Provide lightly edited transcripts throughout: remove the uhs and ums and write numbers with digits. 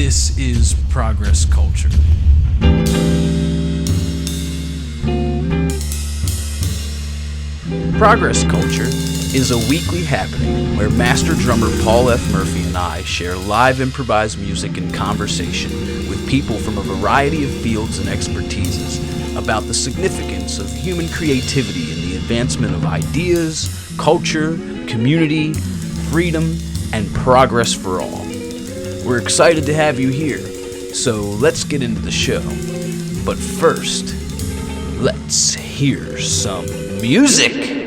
This is Progress Culture. Progress Culture is a weekly happening where master drummer Paul F. Murphy and I share live improvised music and conversation with people from a variety of fields and expertises about the significance of human creativity in the advancement of ideas, culture, community, freedom, and progress for all. We're excited to have you here, so let's get into the show. But first, let's hear some music!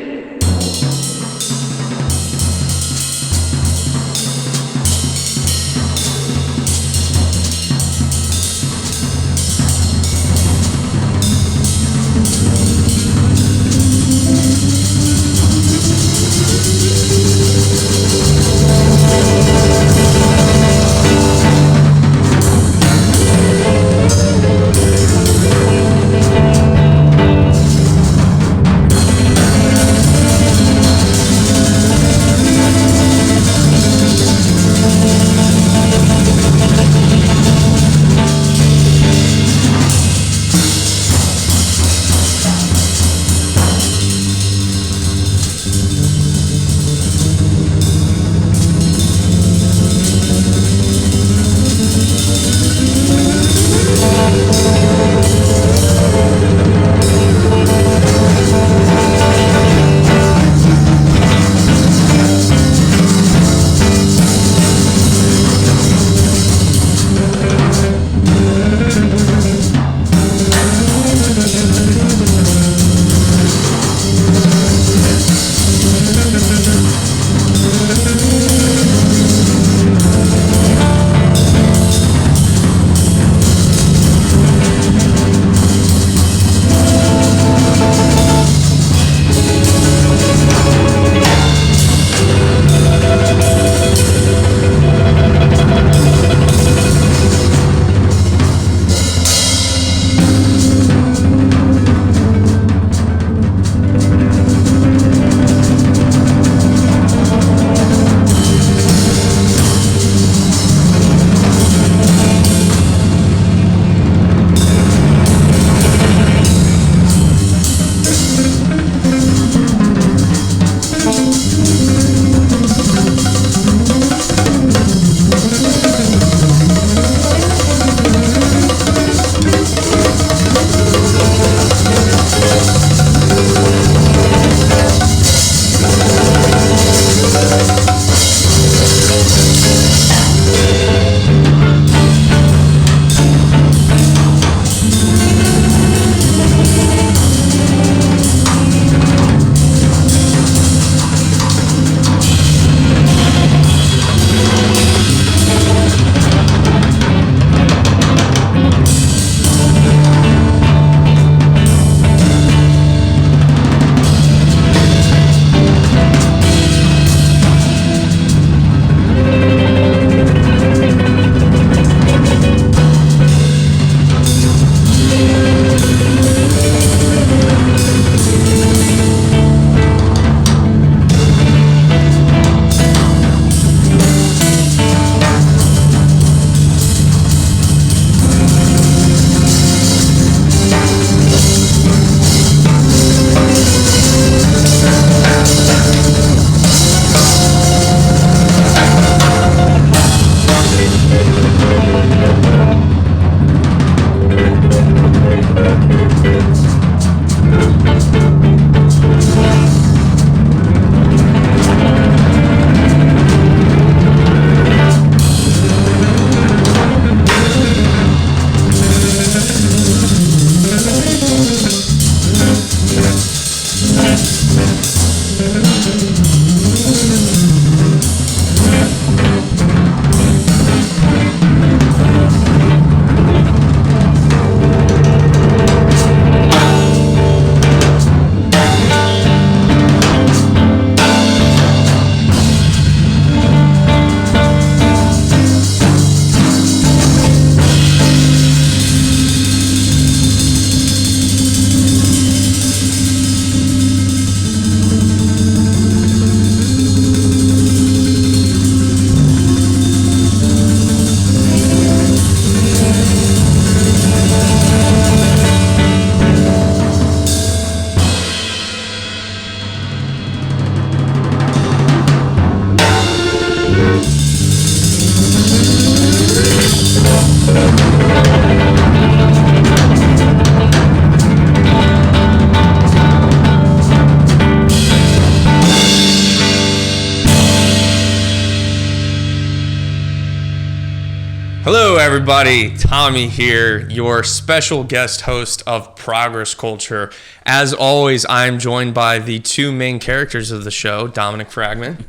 Hello, everybody. Tommy here, your special guest host of Progress Culture. As always, I'm joined by the two main characters of the show, Dominic Fragman.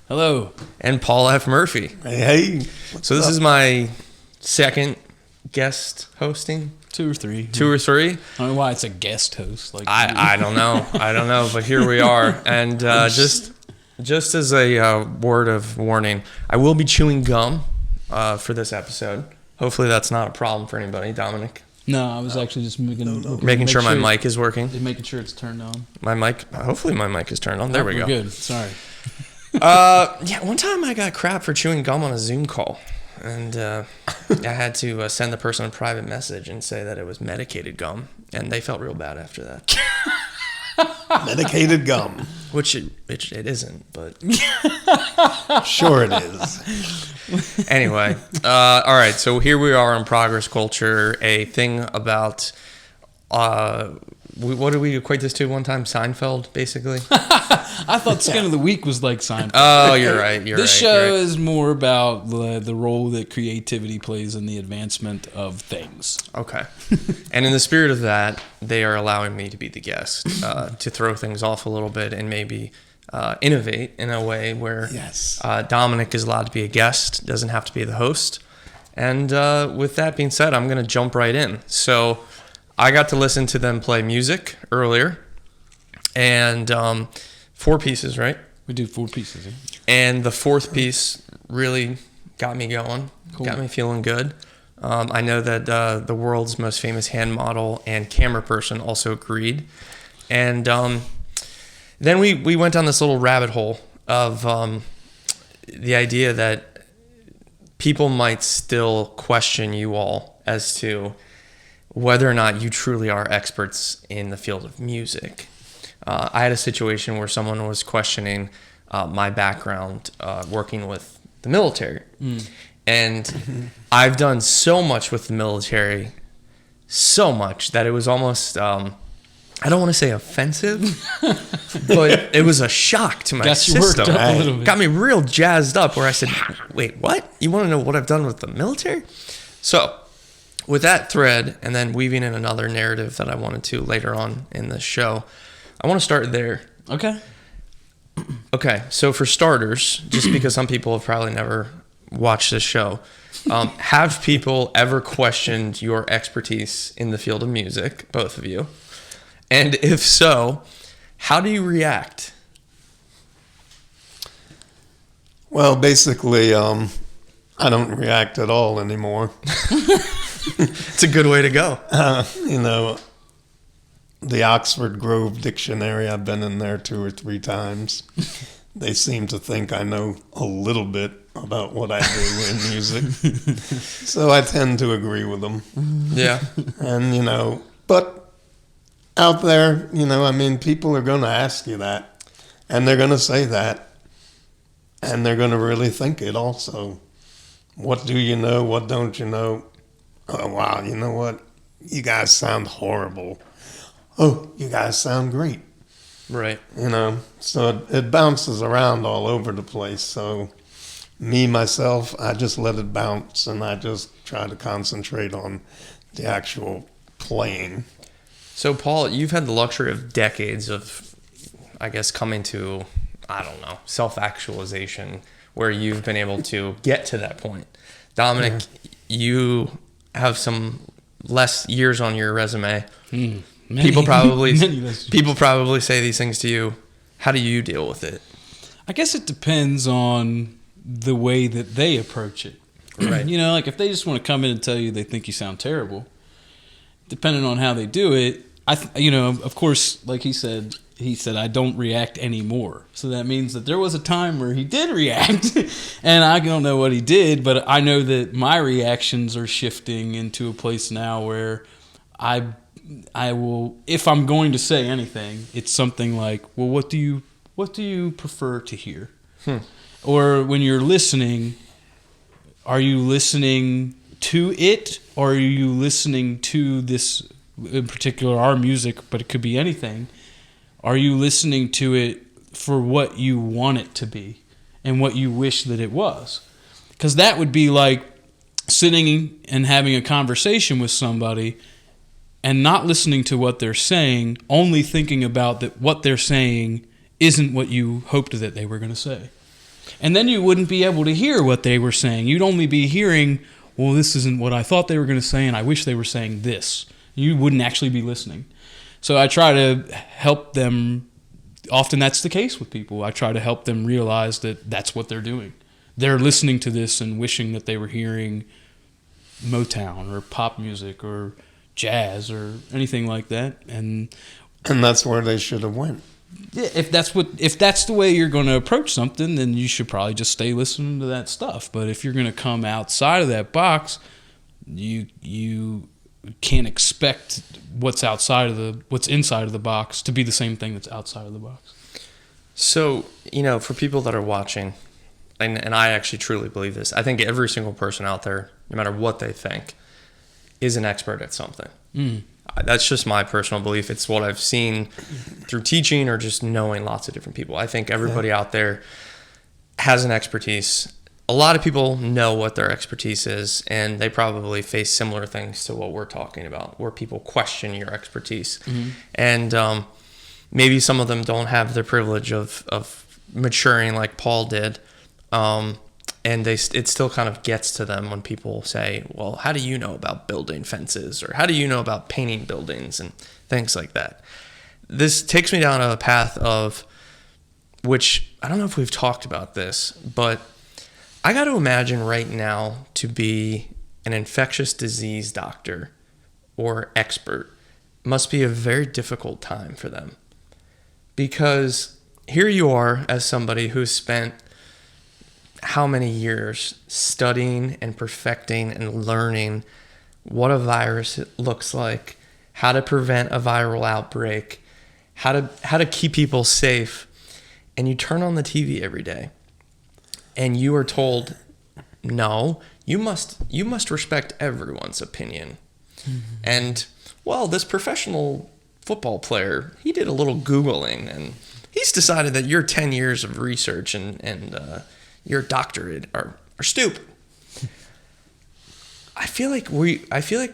Hello. And Paul F. Murphy. Hey. So this is my second guest hosting. Two or three. I don't know why it's a guest host. I don't know. But here we are. And just as a word of warning, I will be chewing gum for this episode. Hopefully that's not a problem for anybody. Dominic? No, I was actually just making sure my mic is working. Making sure it's turned on. My mic, hopefully my mic is turned on. There we go. We're good. Sorry. One time I got crap for chewing gum on a Zoom call. And I had to send the person a private message and say that it was medicated gum. And they felt real bad after that. Medicated gum. Which it isn't, but... Sure it is. Anyway, all right, so here we are on Progress Culture, a thing about... what did we equate this to one time? Seinfeld, basically? I thought Skin of the Week was like Seinfeld. Oh, you're right. This show is more about the role that creativity plays in the advancement of things. Okay. And in the spirit of that, they are allowing me to be the guest, to throw things off a little bit and maybe innovate in a way where Dominic is allowed to be a guest, doesn't have to be the host. And with that being said, I'm going to jump right in. So... I got to listen to them play music earlier, and 4 pieces, right? We do 4 pieces. Yeah. And the 4th piece really got me going, got me feeling good. I know that the world's most famous hand model and camera person also agreed. And then we went down this little rabbit hole of the idea that people might still question you all as to whether or not you truly are experts in the field of music. I had a situation where someone was questioning my background working with the military. And I've done so much with the military, so much that it was almost, I don't want to say offensive, but it was a shock to my system. Got me real jazzed up where I said, wait, what? You want to know what I've done with the military? So... with that thread, and then weaving in another narrative that I wanted to later on in the show, I want to start there. Okay, so for starters, just because some people have probably never watched this show, have people ever questioned your expertise in the field of music, both of you? And if so, how do you react? Well, basically, I don't react at all anymore. It's a good way to go. The Oxford Grove Dictionary, I've been in there 2 or 3 times. They seem to think I know a little bit about what I do in music. So I tend to agree with them. Yeah. And, but out there, people are going to ask you that. And they're going to say that. And they're going to really think it also. What do you know? What don't you know? Oh, wow, you know what? You guys sound horrible. Oh, you guys sound great. Right. So it bounces around all over the place. So myself, I just let it bounce, and I just try to concentrate on the actual playing. So, Paul, you've had the luxury of decades of, I guess, coming to, self-actualization, where you've been able to get to that point. Dominic, you have some less years on your resume. People probably say these things to you. How do you deal with it? I guess it depends on the way that they approach it. Right. Like if they just want to come in and tell you they think you sound terrible, depending on how they do it, of course, like he said, I don't react anymore. So that means that there was a time where he did react, and I don't know what he did, but I know that my reactions are shifting into a place now where I will, if I'm going to say anything, it's something like, well, what do you prefer to hear? Or when you're listening, are you listening to it, or are you listening to this, in particular our music, but it could be anything? Are you listening to it for what you want it to be and what you wish that it was? Because that would be like sitting and having a conversation with somebody and not listening to what they're saying, only thinking about that what they're saying isn't what you hoped that they were going to say. And then you wouldn't be able to hear what they were saying. You'd only be hearing, well, this isn't what I thought they were going to say, and I wish they were saying this. You wouldn't actually be listening. So I try to help them. Often that's the case with people. I try to help them realize that that's what they're doing. They're listening to this and wishing that they were hearing Motown or pop music or jazz or anything like that. And that's where they should have went. Yeah, if that's the way you're going to approach something, then you should probably just stay listening to that stuff. But if you're going to come outside of that box, you can't expect what's inside of the box to be the same thing that's outside of the box. So, for people that are watching, and I actually truly believe this, I think every single person out there, no matter what they think, is an expert at something. That's just my personal belief. It's what I've seen through teaching or just knowing lots of different people. I think everybody out there has an expertise. A lot of people know what their expertise is, and they probably face similar things to what we're talking about, where people question your expertise. And maybe some of them don't have the privilege of maturing like Paul did. And it still kind of gets to them when people say, well, how do you know about building fences? Or how do you know about painting buildings and things like that? This takes me down a path of which, I don't know if we've talked about this, but I got to imagine right now to be an infectious disease doctor or expert must be a very difficult time for them. Because here you are as somebody who's spent how many years studying and perfecting and learning what a virus looks like, how to prevent a viral outbreak, how to keep people safe. And you turn on the TV every day and you are told, no, you must respect everyone's opinion. And, well, this professional football player, he did a little Googling and he's decided that your 10 years of research and your doctorate are stupid. I feel like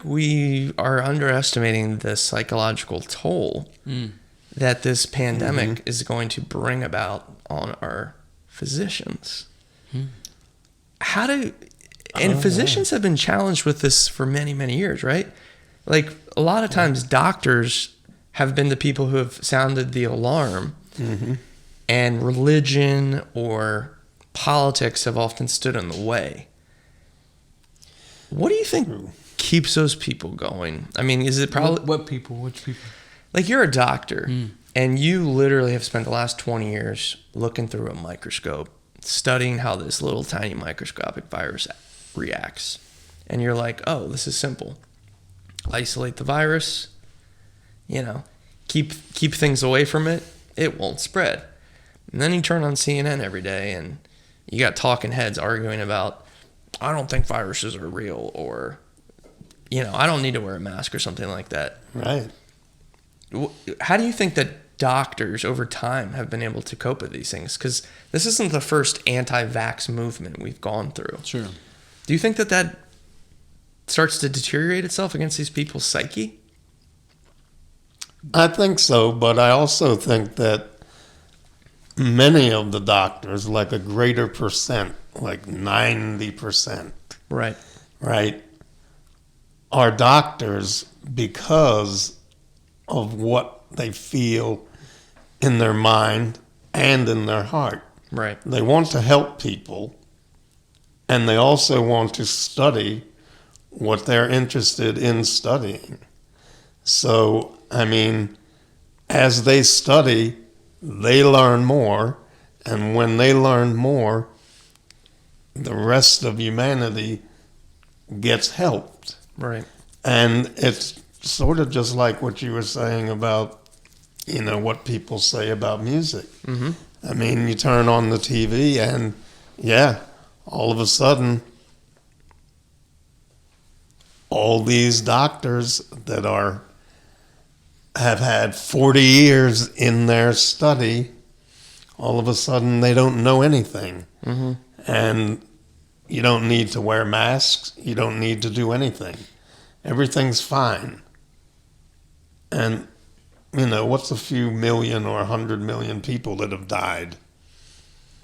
we are underestimating the psychological toll that this pandemic is going to bring about on our physicians. Physicians have been challenged with this for many, many years, right? Like a lot of times doctors have been the people who have sounded the alarm, and religion or politics have often stood in the way. What do you think keeps those people going? I mean, is it probably... What people? Which people? Like you're a doctor, and you literally have spent the last 20 years looking through a microscope, studying how this little tiny microscopic virus reacts. And you're like, oh, this is simple. Isolate the virus, keep things away from it, it won't spread. And then you turn on CNN every day and you got talking heads arguing about, I don't think viruses are real, or, I don't need to wear a mask or something like that. Right. How do you think that doctors over time have been able to cope with these things? Because this isn't the first anti-vax movement we've gone through. Sure. Do you think that starts to deteriorate itself against these people's psyche? I think so, but I also think that many of the doctors, like a greater percent, like 90%, right, are doctors because of what they feel in their mind and in their heart. Right. They want to help people, and they also want to study what they're interested in studying. So, I mean, as they study, they learn more, and when they learn more, the rest of humanity gets helped. Right. And it's sort of just like what you were saying about, what people say about music. I mean, you turn on the TV and, all of a sudden, all these doctors that have had 40 years in their study, all of a sudden they don't know anything. And You don't need to wear masks. You don't need to do anything. Everything's fine. And, what's a few million or 100 million people that have died?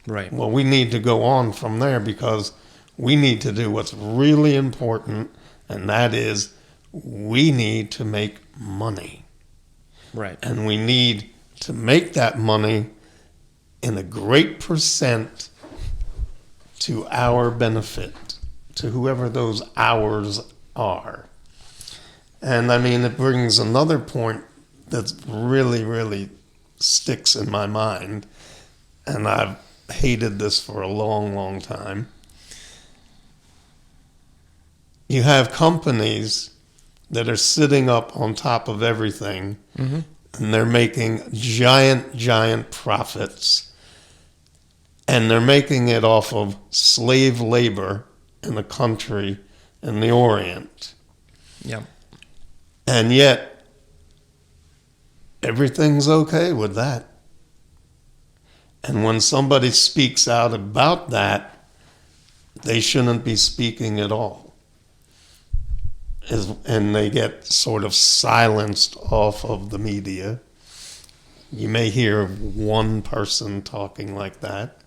Right. Well, we need to go on from there because we need to do what's really important, and that is we need to make money. Right. And we need to make that money in a great percent to our benefit, to whoever those ours are. And it brings another point that's really, really sticks in my mind, and I've hated this for a long, long time. You have companies that are sitting up on top of everything, and they're making giant, giant profits, and they're making it off of slave labor in a country in the Orient. Yeah. And yet, everything's okay with that. And when somebody speaks out about that, they shouldn't be speaking at all. And they get sort of silenced off of the media. You may hear one person talking like that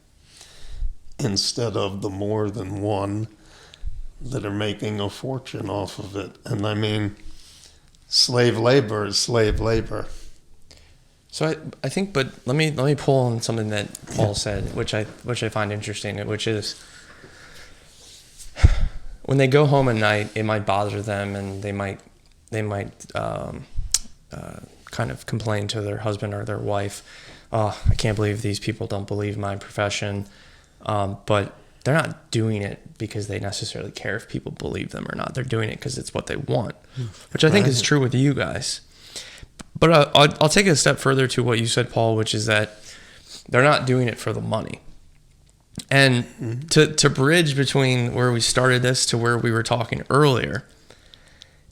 instead of the more than one that are making a fortune off of it. And slave labor is slave labor. So I think, but let me pull on something that Paul said, which I find interesting, which is when they go home at night, it might bother them, and they might kind of complain to their husband or their wife, "Oh, I can't believe these people don't believe my profession," but they're not doing it because they necessarily care if people believe them or not. They're doing it because it's what they want, which I think is true with you guys. But I'll take it a step further to what you said, Paul, which is that they're not doing it for the money. And to bridge between where we started this to where we were talking earlier,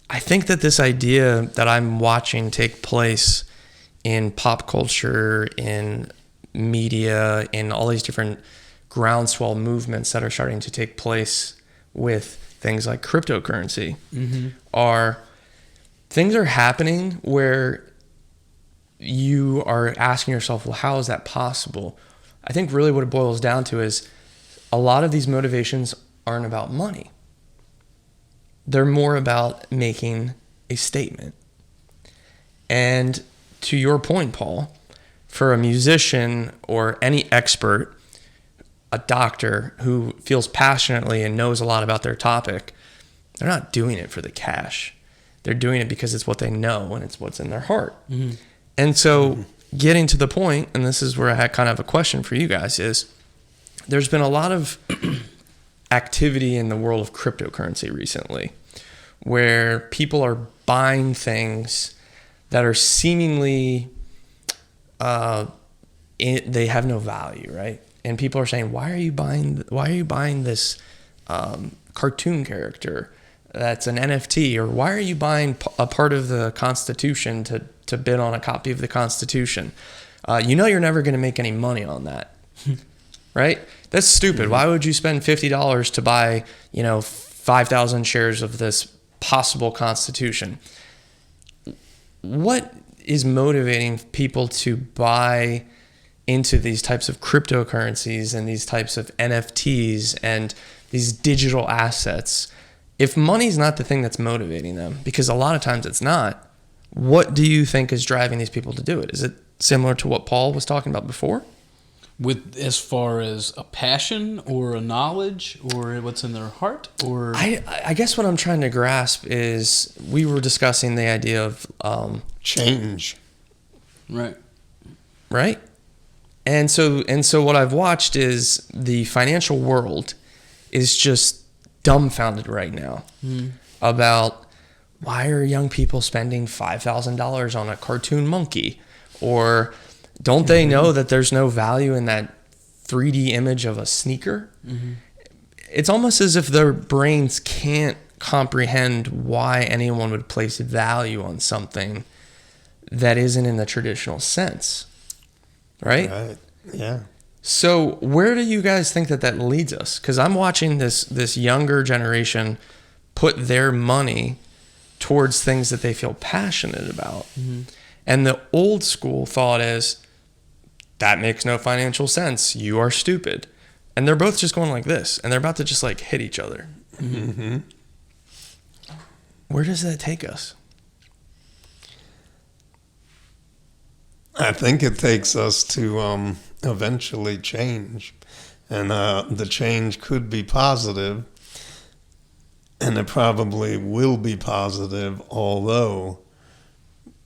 I think that this idea that I'm watching take place in pop culture, in media, in all these different groundswell movements that are starting to take place with things like cryptocurrency are things are happening where you are asking yourself, well, how is that possible? I think really what it boils down to is a lot of these motivations aren't about money. They're more about making a statement. And to your point, Paul, for a musician or any expert, a doctor who feels passionately and knows a lot about their topic, they're not doing it for the cash. They're doing it because it's what they know and it's what's in their heart. And so getting to the point, and this is where I had kind of a question for you guys, is there's been a lot of activity in the world of cryptocurrency recently where people are buying things that are seemingly, they have no value, right? And people are saying, why are you buying this cartoon character that's an NFT? Or why are you buying a part of the Constitution to bid on a copy of the Constitution? You're never going to make any money on that, right? That's stupid. Why would you spend $50 to buy, 5,000 shares of this possible Constitution? What is motivating people to buy into these types of cryptocurrencies and these types of NFTs and these digital assets? If money's not the thing that's motivating them, because a lot of times it's not, what do you think is driving these people to do it? Is it similar to what Paul was talking about before? With as far as a passion or a knowledge or what's in their heart? Or I guess what I'm trying to grasp is we were discussing the idea of change. Right? And so what I've watched is the financial world is just dumbfounded right now about why are young people spending $5,000 on a cartoon monkey? Or don't they know that there's no value in that 3D image of a sneaker? It's almost as if their brains can't comprehend why anyone would place value on something that isn't in the traditional sense. Right? Right. Yeah. So where do you guys think that leads us? Because I'm watching this younger generation put their money towards things that they feel passionate about. Mm-hmm. And the old school thought is, that makes no financial sense. You are stupid. And they're both just going like this. And they're about to just like hit each other. Mm-hmm. Where does that take us? I think it takes us to eventually change. And the change could be positive. And it probably will be positive, although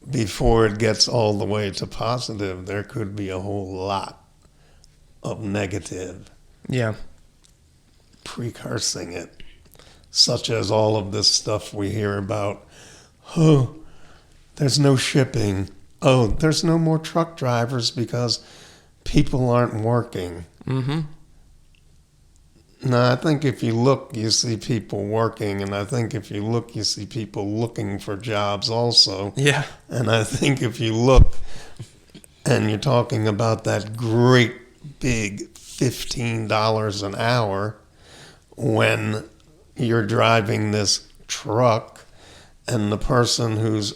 before it gets all the way to positive, there could be a whole lot of negative. Yeah. Precursing it, such as all of this stuff we hear about. Oh, there's no shipping. Oh, there's no more truck drivers because people aren't working. Mm-hmm. No, I think if you look, you see people working, and I think if you look, you see people looking for jobs also. Yeah. And I think if you look, and you're talking about that great big $15 an hour when you're driving this truck, and the person whose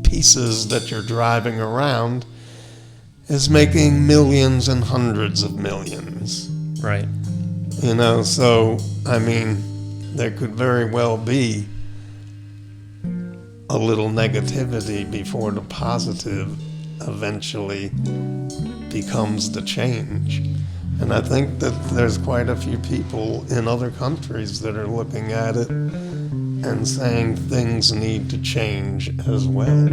pieces that you're driving around is making millions and hundreds of millions. Right. You know, so, I mean, there could very well be a little negativity before the positive eventually becomes the change. And I think that there's quite a few people in other countries that are looking at it and saying things need to change as well.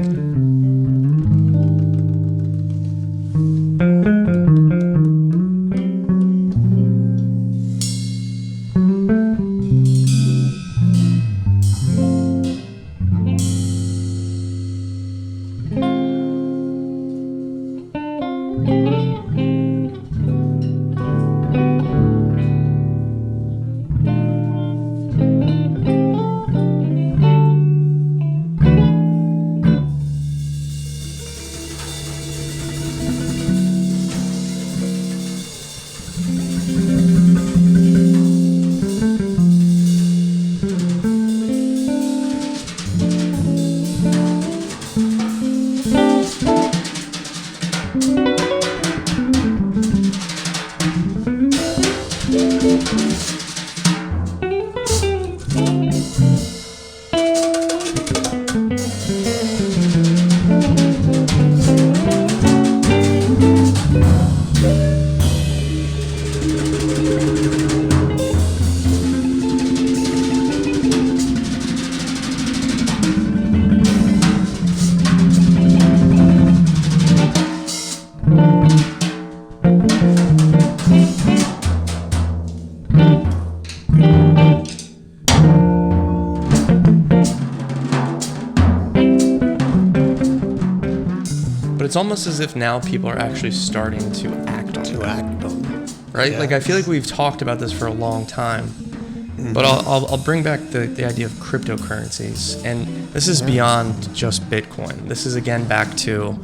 It's almost as if now people are actually starting to act on it. Right? Yeah. Like, I feel like we've talked about this for a long time. Mm-hmm. But I'll bring back the idea of cryptocurrencies. And this is beyond just Bitcoin. This is, again, back to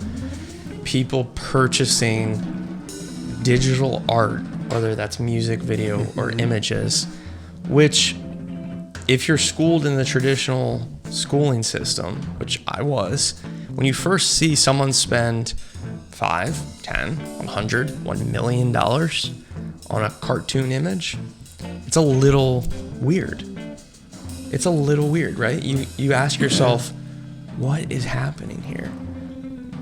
people purchasing digital art, whether that's music, video, or images, which, if you're schooled in the traditional schooling system, which I was, when you first see someone spend $5, $10, $100, $1 million on a cartoon image, it's a little weird. It's a little weird, right? You ask yourself, what is happening here?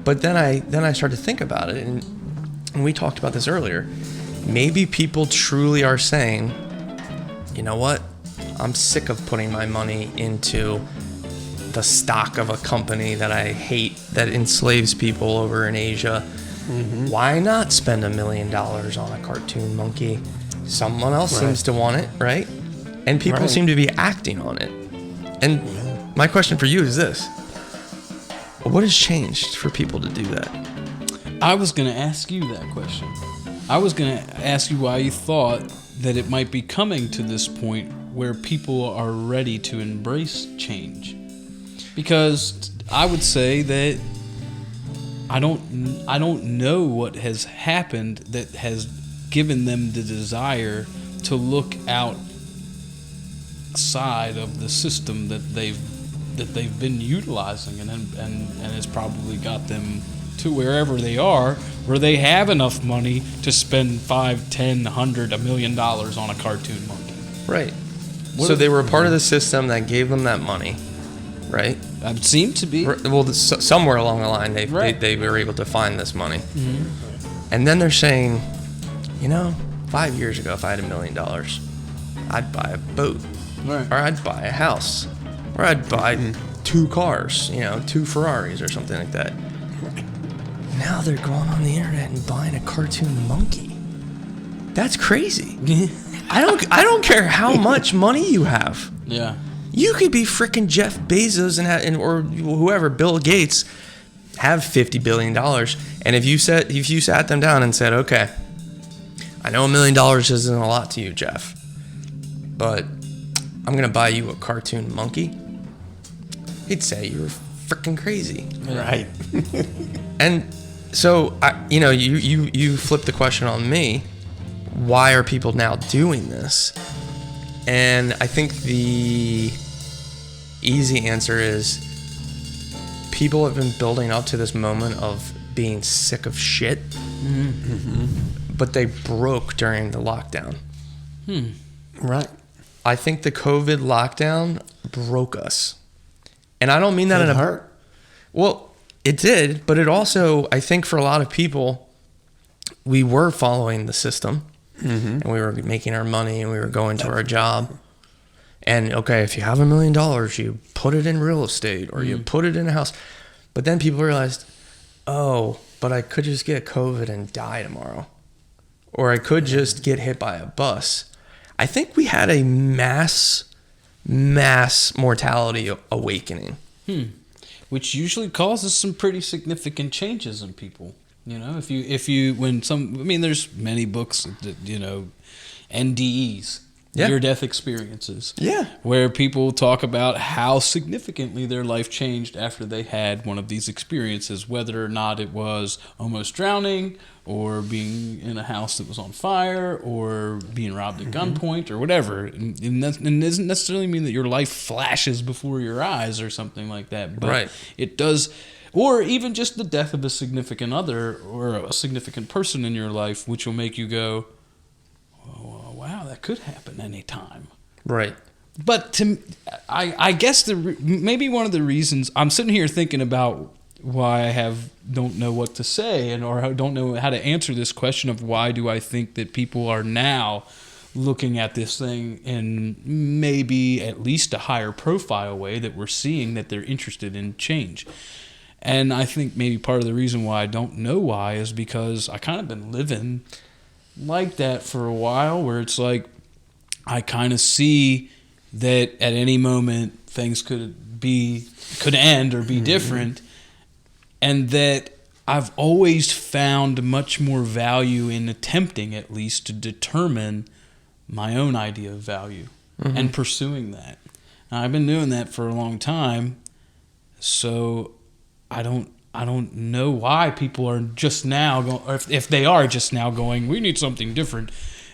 But then I started to think about it, and we talked about this earlier. Maybe people truly are saying, you know what? I'm sick of putting my money into the stock of a company that I hate, that enslaves people over in Asia. Mm-hmm. Why not spend $1 million on a cartoon monkey? Someone else seems to want it, right? And people seem to be acting on it. And my question for you is this: what has changed for people to do that? I was going to ask you that question. I was going to ask you why you thought that it might be coming to this point where people are ready to embrace change. Because I would say that I don't know what has happened that has given them the desire to look outside of the system that they've been utilizing, and has probably got them to wherever they are, where they have enough money to spend $5, $10, $100, $1 million on a cartoon monkey. Right. So they were a part of the system that gave them that money, right? It seemed to be. Well, somewhere along the line, they were able to find this money. Mm-hmm. And then they're saying, 5 years ago, if I had $1 million, I'd buy a boat. Right. Or I'd buy a house. Or I'd buy 2 cars, 2 Ferraris or something like that. Now they're going on the internet and buying a cartoon monkey. That's crazy. I don't care how much money you have. Yeah. You could be freaking Jeff Bezos or whoever, Bill Gates, have $50 billion. And if you sat them down and said, okay, I know $1 million isn't a lot to you, Jeff, but I'm going to buy you a cartoon monkey, he'd say you're freaking crazy. Right. And so, you flip the question on me. Why are people now doing this? And I think the easy answer is people have been building up to this moment of being sick of shit, but they broke during the lockdown. Right. I think the COVID lockdown broke us. And I don't mean that in a hurt. Well, it did, but it also, I think for a lot of people, we were following the system. And we were making our money and we were going to our job. And okay, if you have $1 million, you put it in real estate or you put it in a house. But then people realized, oh, but I could just get COVID and die tomorrow. Or I could just get hit by a bus. I think we had a mass mortality awakening. Which usually causes some pretty significant changes in people. There's many books that, NDEs, near-death experiences, where people talk about how significantly their life changed after they had one of these experiences, whether or not it was almost drowning or being in a house that was on fire or being robbed at gunpoint or whatever. And it doesn't necessarily mean that your life flashes before your eyes or something like that, but it does. Or even just the death of a significant other or a significant person in your life, which will make you go, oh, wow, that could happen anytime. Right. But I guess maybe one of the reasons I'm sitting here thinking about why I don't know what to say or I don't know how to answer this question of why do I think that people are now looking at this thing in maybe at least a higher profile way that we're seeing that they're interested in change. And I think maybe part of the reason why I don't know why is because I kind of been living like that for a while, where it's like I kind of see that at any moment things could end or be different, and that I've always found much more value in attempting at least to determine my own idea of value and pursuing that. Now, I've been doing that for a long time, so I don't know why people are just now going, or if they are just now going, we need something different.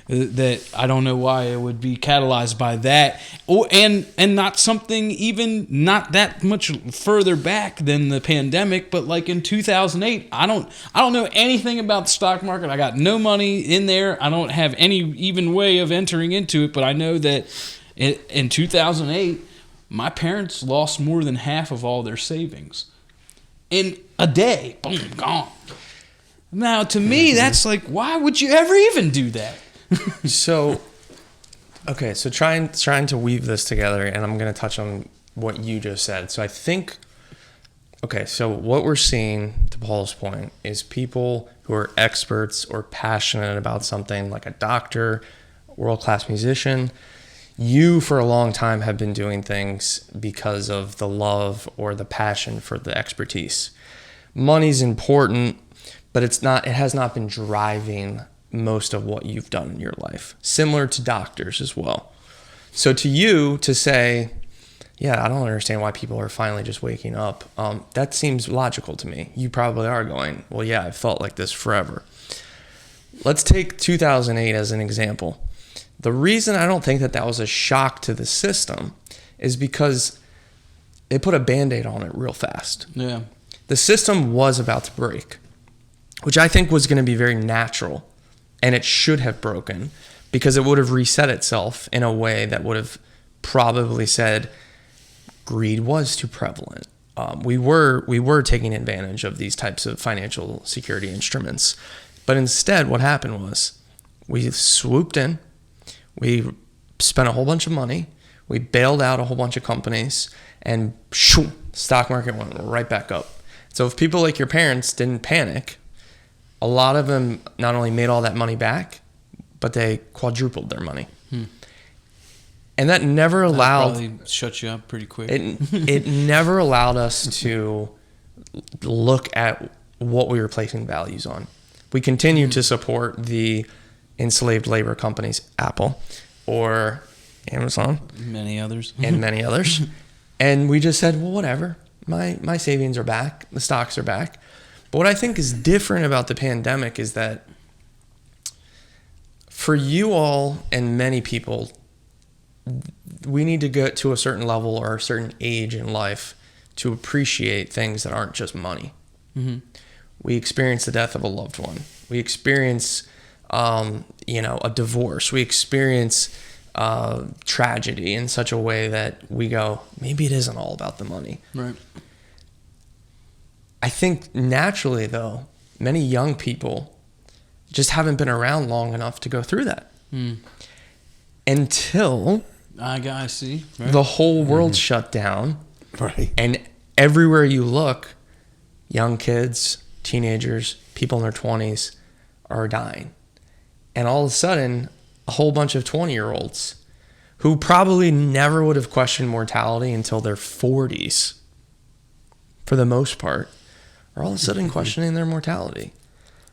That I don't know why it would be catalyzed by that, and not something even not that much further back than the pandemic, but like in 2008, I don't know anything about the stock market. I got no money in there. I don't have any even way of entering into it, but I know that in 2008, my parents lost more than half of all their savings. In a day, boom, gone. Now, to me, that's like, why would you ever even do that? So trying to weave this together, and I'm going to touch on what you just said. So I think, so what we're seeing, to Paul's point, is people who are experts or passionate about something, like a doctor, world-class musician. You, for a long time, have been doing things because of the love or the passion for the expertise. Money's important, but it has not been driving most of what you've done in your life. Similar to doctors as well. So to you, to say yeah, I don't understand why people are finally just waking up. That seems logical to me. You probably are going, well, yeah, I've felt like this forever. Let's take 2008 as an example. The reason I don't think that was a shock to the system is because they put a Band-Aid on it real fast. Yeah. The system was about to break, which I think was going to be very natural, and it should have broken because it would have reset itself in a way that would have probably said greed was too prevalent. We were taking advantage of these types of financial security instruments. But instead, what happened was we swooped in, we spent a whole bunch of money, we bailed out a whole bunch of companies, and shoo, stock market went right back up. So if people like your parents didn't panic, a lot of them not only made all that money back, but they quadrupled their money. And that never allowed... That probably shut you up pretty quick. It never allowed us to look at what we were placing values on. We continued to support the enslaved labor companies, Apple or Amazon. Many others. And many others. And we just said, well, whatever. My savings are back. The stocks are back. But what I think is different about the pandemic is that for you all and many people, we need to get to a certain level or a certain age in life to appreciate things that aren't just money. Mm-hmm. We experience the death of a loved one. We experience, a divorce. We experience tragedy in such a way that we go, maybe it isn't all about the money. Right. I think naturally, though, many young people just haven't been around long enough to go through that. Until I see. Right. The whole world shut down. Right. And everywhere you look, young kids, teenagers, people in their 20s are dying. And all of a sudden, a whole bunch of 20-year-olds who probably never would have questioned mortality until their 40s, for the most part, are all of a sudden questioning their mortality.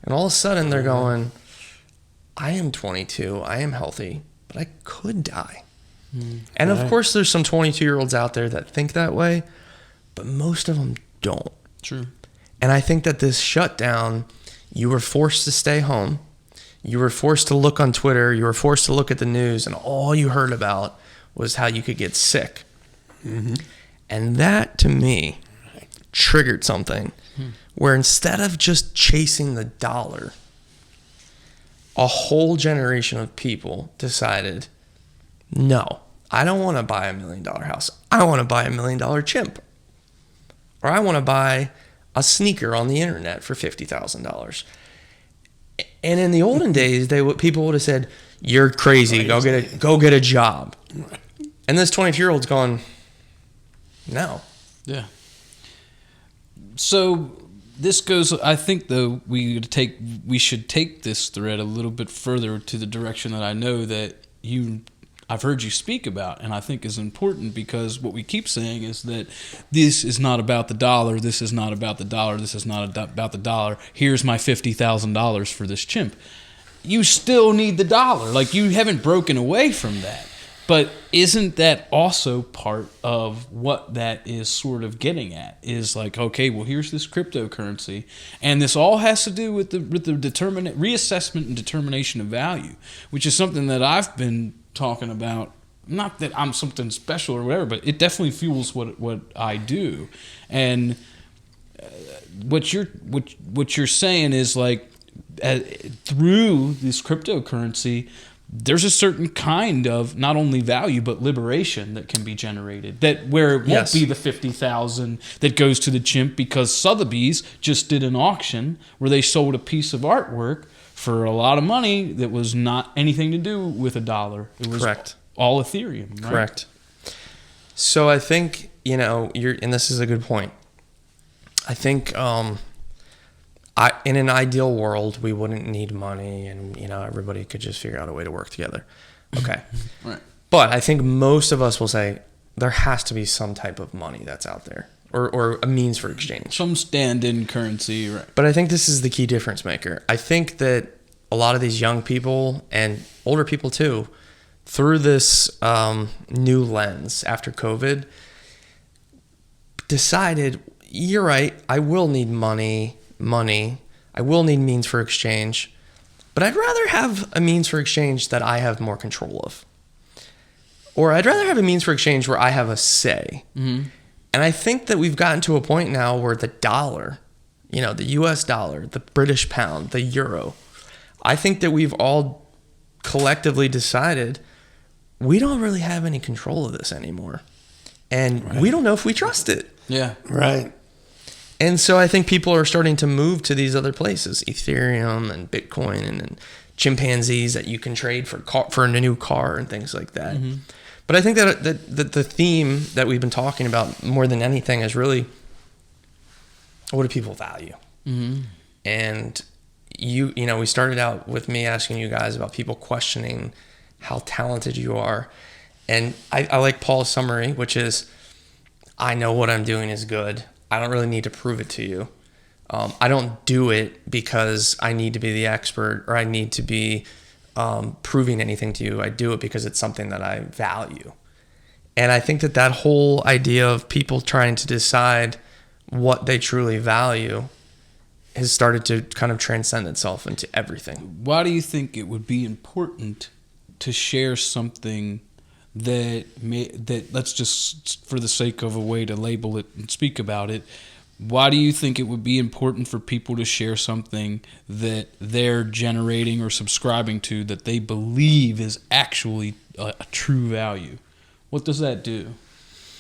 And all of a sudden, they're going, I am 22, I am healthy, but I could die. And of course, there's some 22-year-olds out there that think that way, but most of them don't. True. And I think that this shutdown, you were forced to stay home. You were forced to look on Twitter. You were forced to look at the news, and all you heard about was how you could get sick. Mm-hmm. And that, to me, triggered something where instead of just chasing the dollar, a whole generation of people decided, no, I don't want to buy $1 million house. I want to buy $1 million chimp. Or I want to buy a sneaker on the internet for $50,000. And in the olden days, people would have said, you're crazy. Go get a job. And this 22-year-old's going, no. Yeah. So this goes, I think, though, we should take this thread a little bit further to the direction that I know that I've heard you speak about, and I think is important, because what we keep saying is that this is not about the dollar, this is not about the dollar, this is not about the dollar. Here's my $50,000 for this chimp. You still need the dollar. Like, you haven't broken away from that. But isn't that also part of what that is sort of getting at? Is like, okay, well, here's this cryptocurrency, and this all has to do with the reassessment and determination of value, which is something that I've been talking about. Not that I'm something special or whatever, but it definitely fuels what I do. And what you're saying is, like, through this cryptocurrency, there's a certain kind of not only value but liberation that can be generated. That where it won't be the $50,000 that goes to the chimp, because Sotheby's just did an auction where they sold a piece of artwork for a lot of money that was not anything to do with a dollar. It was all Ethereum. Right? Correct. So I think, and this is a good point. I think in an ideal world, we wouldn't need money, and everybody could just figure out a way to work together. Okay. Right. But I think most of us will say there has to be some type of money that's out there, or a means for exchange. Some stand-in currency, right? But I think this is the key difference maker. I think that a lot of these young people and older people too, through this new lens after COVID, decided, you're right, I will need money. I will need means for exchange, but I'd rather have a means for exchange that I have more control of. Or I'd rather have a means for exchange where I have a say. Mm-hmm. And I think that we've gotten to a point now where the dollar, the US dollar, the British pound, the euro, I think that we've all collectively decided we don't really have any control of this anymore. And we don't know if we trust it. Yeah. Right. And so I think people are starting to move to these other places, Ethereum and Bitcoin and chimpanzees that you can trade for a new car and things like that. Mm-hmm. But I think that the theme that we've been talking about more than anything is really, what do people value? Mm-hmm. And we started out with me asking you guys about people questioning how talented you are. And I like Paul's summary, which is, I know what I'm doing is good. I don't really need to prove it to you. I don't do it because I need to be the expert or I need to be proving anything to you. I do it because it's something that I value. And I think that whole idea of people trying to decide what they truly value has started to kind of transcend itself into everything. Why do you think it would be important to share something that let's just, for the sake of a way to label it and speak about it, why do you think it would be important for people to share something that they're generating or subscribing to that they believe is actually a true value? What does that do?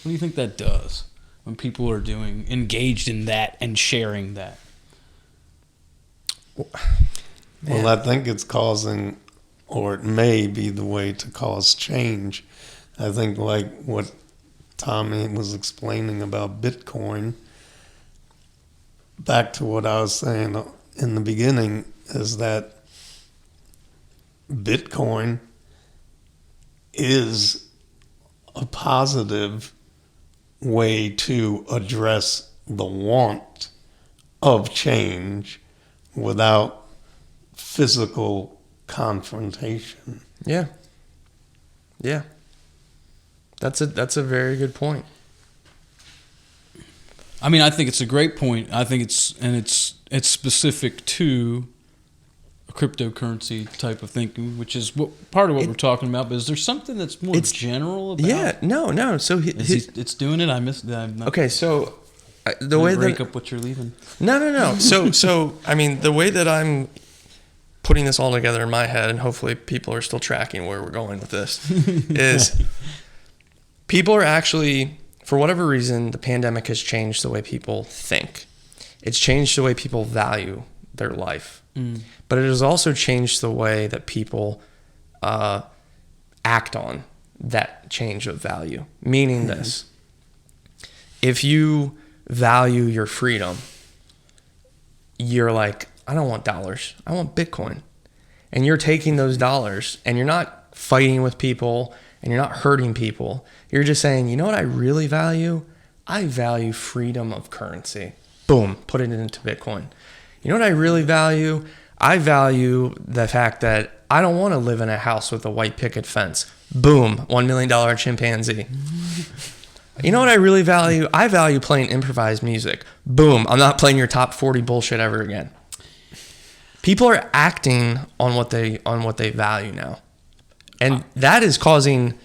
What do you think that does when people are engaged in that and sharing that? Well, I think it's causing, or it may be the way to cause change. I think like what Tommy was explaining about Bitcoin, back to what I was saying in the beginning, is that Bitcoin is a positive way to address the want of change without physical confrontation. Yeah. Yeah. That's a very good point. I mean, I think it's a great point. I think it's specific to a cryptocurrency type of thinking, which is part of what we're talking about. But is there something that's more general about? Yeah, no. So it's doing it. I missed that. Okay, so the way that break up what you're leaving. No. So I mean, the way that I'm putting this all together in my head, and hopefully people are still tracking where we're going with this, is people are actually, for whatever reason, the pandemic has changed the way people think. It's changed the way people value their life. But it has also changed the way that people act on that change of value. Meaning this, if you value your freedom, you're like, I don't want dollars, I want Bitcoin. And you're taking those dollars and you're not fighting with people and you're not hurting people. You're just saying, you know what I really value? I value freedom of currency. Boom, put it into Bitcoin. You know what I really value? I value the fact that I don't want to live in a house with a white picket fence. Boom, $1 million chimpanzee. You know what I really value? I value playing improvised music. Boom, I'm not playing your top 40 bullshit ever again. People are acting on what they value now. And that is causing,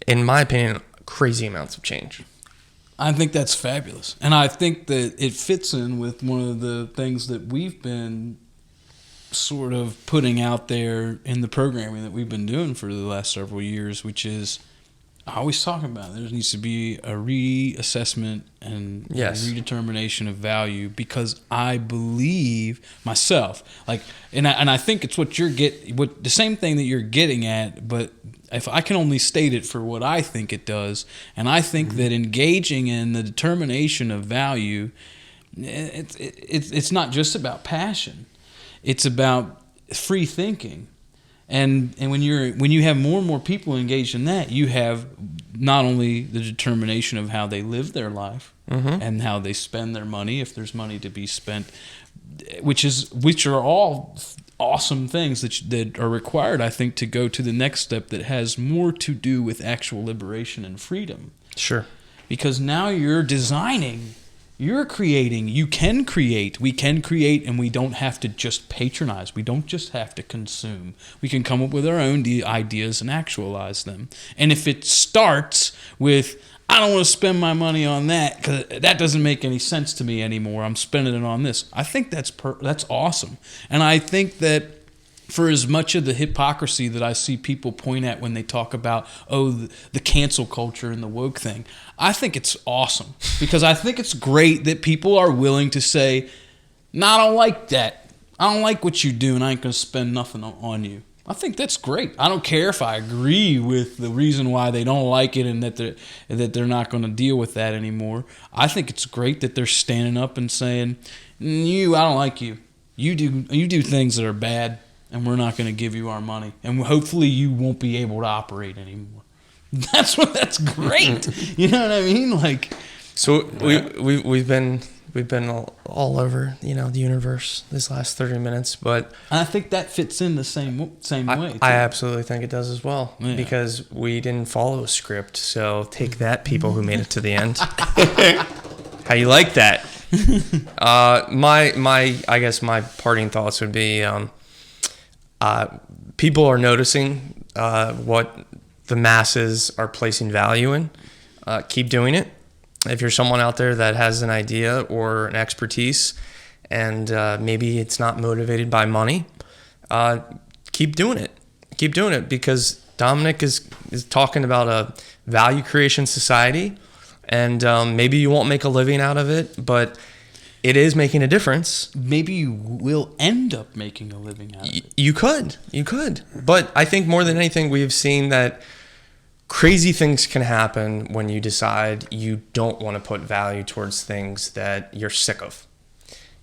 in my opinion, crazy amounts of change. I think that's fabulous. And I think that it fits in with one of the things that we've been sort of putting out there in the programming that we've been doing for the last several years, which is, I always talk about, there needs to be a reassessment and redetermination of value, because I believe myself, and I think it's what the same thing that you're getting at, but if I can only state it for what I think it does, and I think that engaging in the determination of value, it's not just about passion, it's about free thinking. And when you have more and more people engaged in that, you have not only the determination of how they live their life and how they spend their money, if there's money to be spent, which are all awesome things that are required, I think, to go to the next step that has more to do with actual liberation and freedom. Sure. because now you're designing, you're creating, you can create, we can create, and we don't have to just patronize. We don't just have to consume. We can come up with our own ideas and actualize them. And if it starts with, I don't want to spend my money on that because that doesn't make any sense to me anymore, I'm spending it on this, I think that's awesome. And I think that for as much of the hypocrisy that I see people point at when they talk about, the cancel culture and the woke thing, I think it's awesome, because I think it's great that people are willing to say, no, I don't like that. I don't like what you do, and I ain't going to spend nothing on you. I think that's great. I don't care if I agree with the reason why they don't like it and that they're not going to deal with that anymore. I think it's great that they're standing up and saying, I don't like you. You do things that are bad, and we're not going to give you our money. And hopefully you won't be able to operate anymore. That's great. You know what I mean? Like, so we've been all over, the universe this last 30 minutes, but I think that fits in the same way. Too. I absolutely think it does as well, because we didn't follow a script. So take that, people who made it to the end. How you like that? I guess my parting thoughts would be, people are noticing what the masses are placing value in. Keep doing it. If you're someone out there that has an idea or an expertise, and maybe it's not motivated by money, keep doing it. Keep doing it, because Dominic is talking about a value creation society, and maybe you won't make a living out of it, but it is making a difference. Maybe you will end up making a living out of it. You could. But I think more than anything, we've seen that crazy things can happen when you decide you don't want to put value towards things that you're sick of.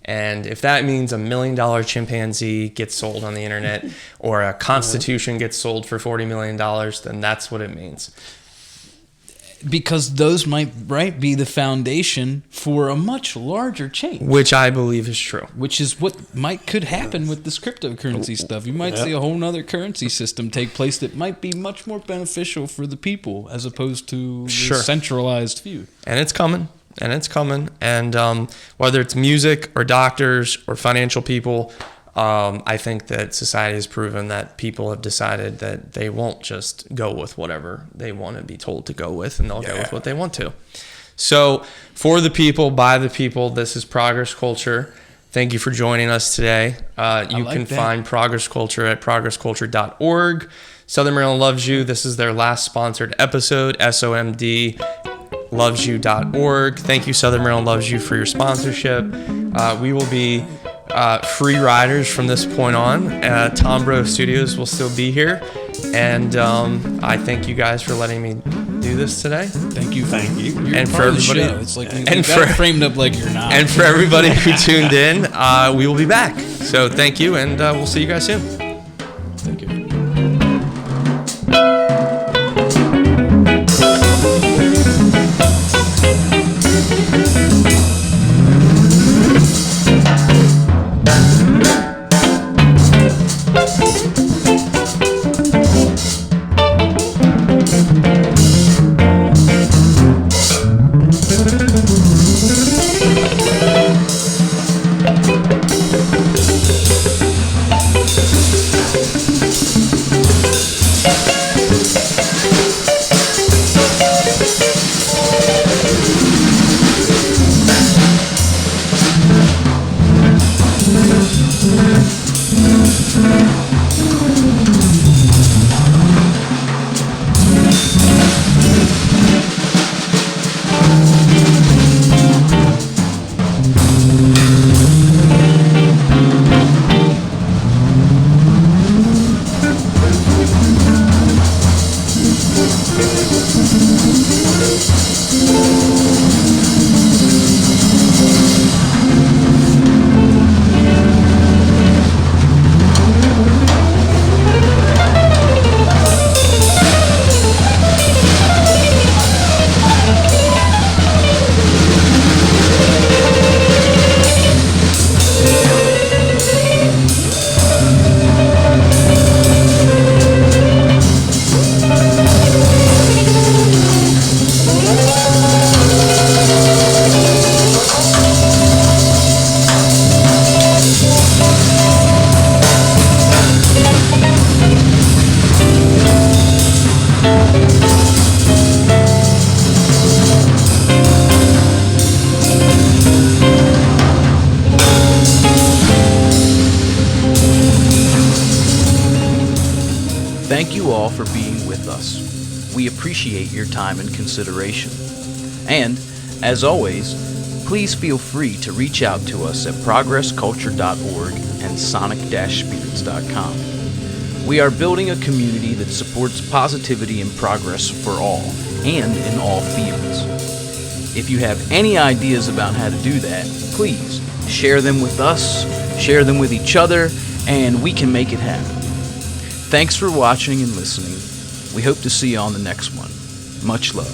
And if that means $1 million chimpanzee gets sold on the internet, or a constitution gets sold for $40 million, then that's what it means. Because those might be the foundation for a much larger change. Which I believe is true. Which is what could happen with this cryptocurrency stuff. You might see a whole nother currency system take place that might be much more beneficial for the people as opposed to the centralized few. And it's coming. And whether it's music or doctors or financial people, I think that society has proven that people have decided that they won't just go with whatever they want to be told to go with, and they'll go with what they want to. So for the people, by the people, this is Progress Culture. Thank you for joining us today. You can find Progress Culture at progressculture.org. Southern Maryland Loves You. This is their last sponsored episode, SOMDlovesyou.org. Thank you, Southern Maryland Loves You, for your sponsorship. We will be free riders from this point on. TomBro Studios will still be here, and I thank you guys for letting me do this today. Thank you. You're and for everybody, it's like you got framed up like you're not. And for everybody who tuned in, we will be back. So thank you, and we'll see you guys soon. Thank you. appreciate your time and consideration. And, as always, please feel free to reach out to us at progressculture.org and sonic-spirits.com. We are building a community that supports positivity and progress for all, and in all fields. If you have any ideas about how to do that, please share them with us, share them with each other, and we can make it happen. Thanks for watching and listening. We hope to see you on the next one. Much love.